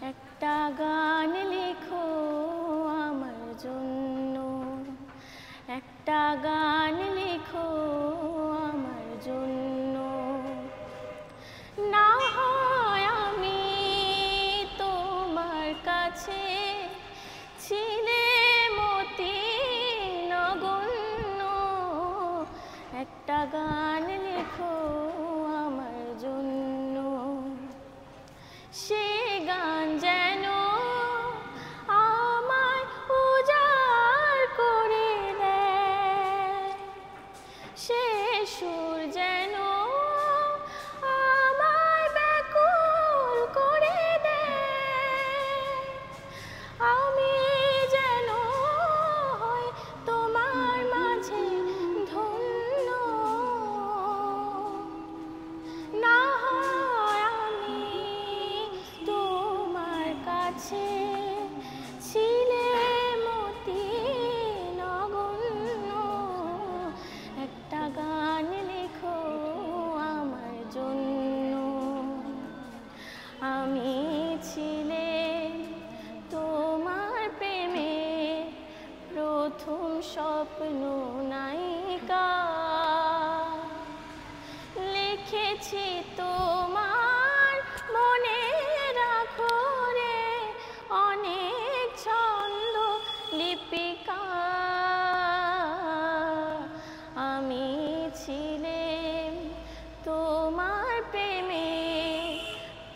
একটা গান লেখো আমার জন্য, একটা গান লেখো আমার জন্য। না হয় আমি তোমার কাছে ছিলে মতি নগণ্য, একটা গান লেখো আমার জন্য। সে গান যেন আমায় উজাড় করে দেয়, সে সুর যেন আমায় ব্যাকুল করে দেয়। আমি যেন হই তোমার মাঝে ধন্য, না হয় আমি তোমার কাছে ছিলে মতি নগণ্য, একটা গান লেখো আমার জন্য। আমি ছিলে তোমার প্রেমে প্রথম স্বপ্ন নায়িকা, লিখেছি তোমার মনে রাখো রে অনেক ছন্দ লিপিকা। আমি ছিলাম তোমার প্রেমে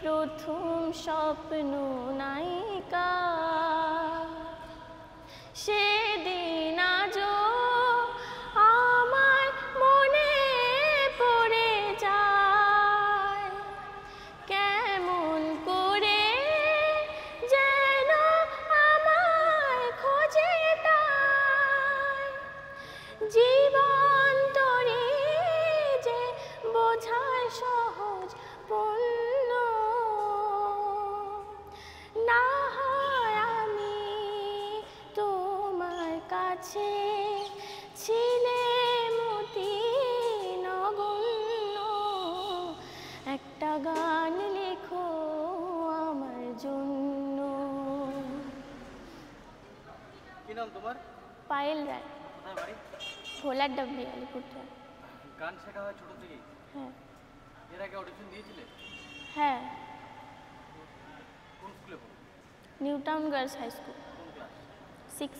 প্রথম স্বপ্ন নায়িকা। সেদিন আজও আমার মনে পড়ে যায়, কেমন করে যেন আমায় খোঁজে তাই। জীবন তরি যে বোঝায় সহজ পণ্য, না হয় আমি তোমার কাছে ছিলে মতি নগণ্য, একটা গান লেখো আমার জন্য। কি নাম তোমার? পায়েল রায়। কোথায় বাড়ি? ভোলার ডাবলি, আলিপুরদুয়ার। গান শেখা হয় ছোট থেকেই? হ্যাঁ। এর আগে অডিশন দিয়েছিলে? হ্যাঁ। কোন স্কুলে পড়ো? New Town girls high school. কোন ক্লাস? 6।